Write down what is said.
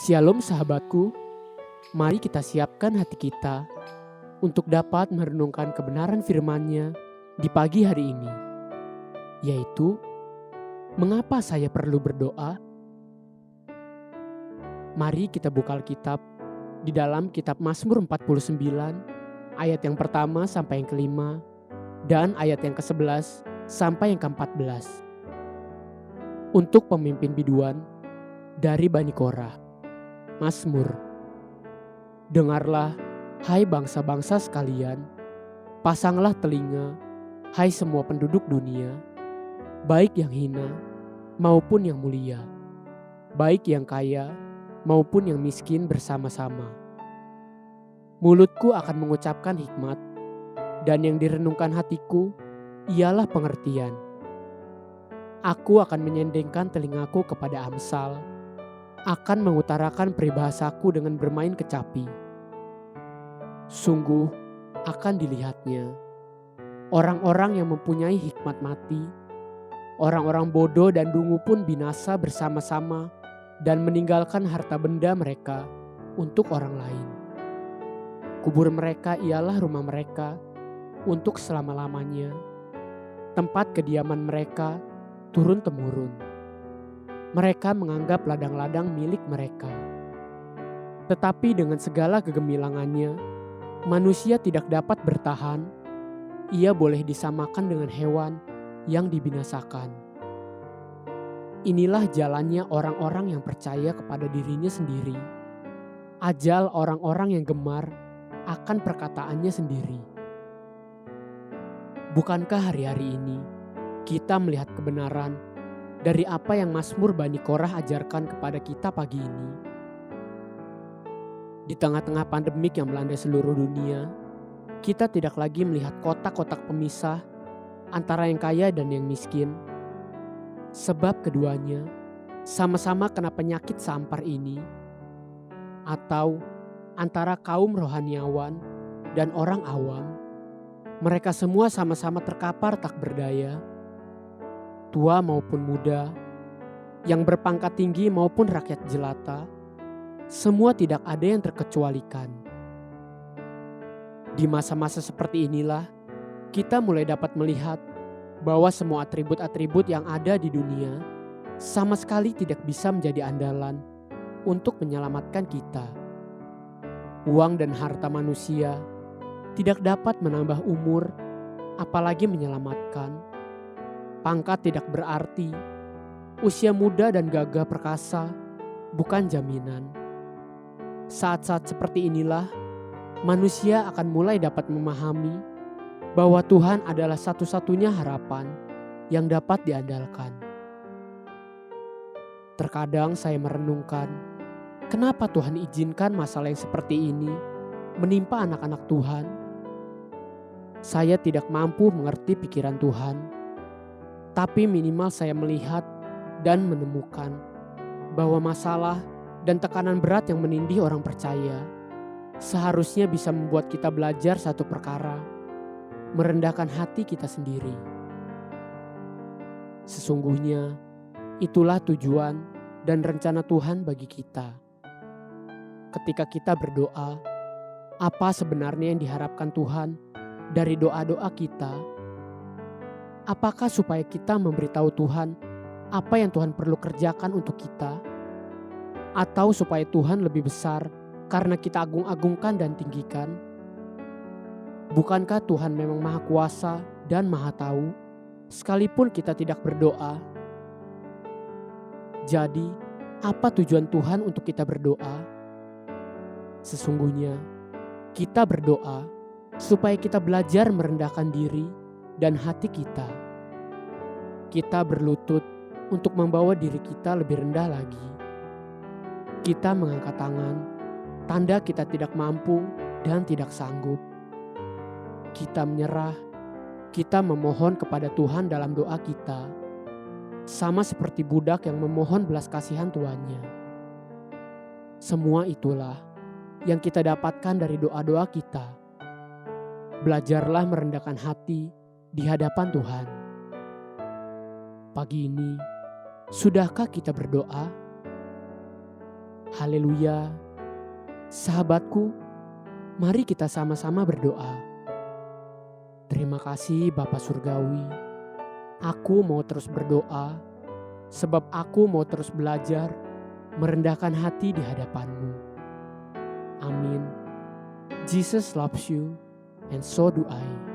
Shalom sahabatku, mari kita siapkan hati kita untuk dapat merenungkan kebenaran firman-Nya di pagi hari ini, yaitu mengapa saya perlu berdoa? Mari kita buka Alkitab di dalam kitab Mazmur 49 ayat yang pertama sampai yang kelima dan ayat yang ke-11 sampai yang ke-14. Untuk pemimpin biduan dari Bani Korah. Mazmur. Dengarlah, hai bangsa-bangsa sekalian, pasanglah telinga, hai semua penduduk dunia, baik yang hina maupun yang mulia, baik yang kaya maupun yang miskin bersama-sama. Mulutku akan mengucapkan hikmat, dan yang direnungkan hatiku ialah pengertian. Aku akan menyendengkan telingaku kepada Amsal, akan mengutarakan peribahasaku dengan bermain kecapi. Sungguh akan dilihatnya orang-orang yang mempunyai hikmat mati, orang-orang bodoh dan dungu pun binasa bersama-sama dan meninggalkan harta benda mereka untuk orang lain. Kubur mereka ialah rumah mereka untuk selama-lamanya, tempat kediaman mereka turun-temurun. Mereka menganggap ladang-ladang milik mereka. Tetapi dengan segala kegemilangannya, manusia tidak dapat bertahan. Ia boleh disamakan dengan hewan yang dibinasakan. Inilah jalannya orang-orang yang percaya kepada dirinya sendiri. Ajal orang-orang yang gemar akan perkataannya sendiri. Bukankah hari-hari ini kita melihat kebenaran dari apa yang Mazmur Bani Korah ajarkan kepada kita pagi ini? Di tengah-tengah pandemik yang melanda seluruh dunia, kita tidak lagi melihat kotak-kotak pemisah antara yang kaya dan yang miskin. Sebab keduanya sama-sama kena penyakit sampar ini, atau antara kaum rohaniawan dan orang awam. Mereka semua sama-sama terkapar tak berdaya, tua maupun muda, yang berpangkat tinggi maupun rakyat jelata, semua tidak ada yang terkecualikan. Di masa-masa seperti inilah, kita mulai dapat melihat bahwa semua atribut-atribut yang ada di dunia sama sekali tidak bisa menjadi andalan untuk menyelamatkan kita. Uang dan harta manusia tidak dapat menambah umur, apalagi menyelamatkan. Pangkat tidak berarti, usia muda dan gagah perkasa bukan jaminan. Saat-saat seperti inilah, manusia akan mulai dapat memahami bahwa Tuhan adalah satu-satunya harapan yang dapat diandalkan. Terkadang saya merenungkan, kenapa Tuhan izinkan masalah yang seperti ini menimpa anak-anak Tuhan? Saya tidak mampu mengerti pikiran Tuhan, tapi minimal saya melihat dan menemukan bahwa masalah dan tekanan berat yang menindih orang percaya seharusnya bisa membuat kita belajar satu perkara, merendahkan hati kita sendiri. Sesungguhnya itulah tujuan dan rencana Tuhan bagi kita. Ketika kita berdoa, apa sebenarnya yang diharapkan Tuhan dari doa-doa kita? Apakah supaya kita memberitahu Tuhan apa yang Tuhan perlu kerjakan untuk kita? Atau supaya Tuhan lebih besar karena kita agung-agungkan dan tinggikan? Bukankah Tuhan memang Maha Kuasa dan Maha Tahu, sekalipun kita tidak berdoa? Jadi, apa tujuan Tuhan untuk kita berdoa? Sesungguhnya, kita berdoa supaya kita belajar merendahkan diri dan hati kita. Kita berlutut untuk membawa diri kita lebih rendah lagi. Kita mengangkat tangan, tanda kita tidak mampu dan tidak sanggup. Kita menyerah, kita memohon kepada Tuhan dalam doa kita, sama seperti budak yang memohon belas kasihan tuannya. Semua itulah yang kita dapatkan dari doa-doa kita. Belajarlah merendahkan hati di hadapan Tuhan. Pagi ini, sudahkah kita berdoa? Haleluya. Sahabatku, mari kita sama-sama berdoa. Terima kasih Bapa Surgawi. Aku mau terus berdoa, sebab aku mau terus belajar merendahkan hati di hadapan-Mu. Amin. Jesus loves you, and so do I.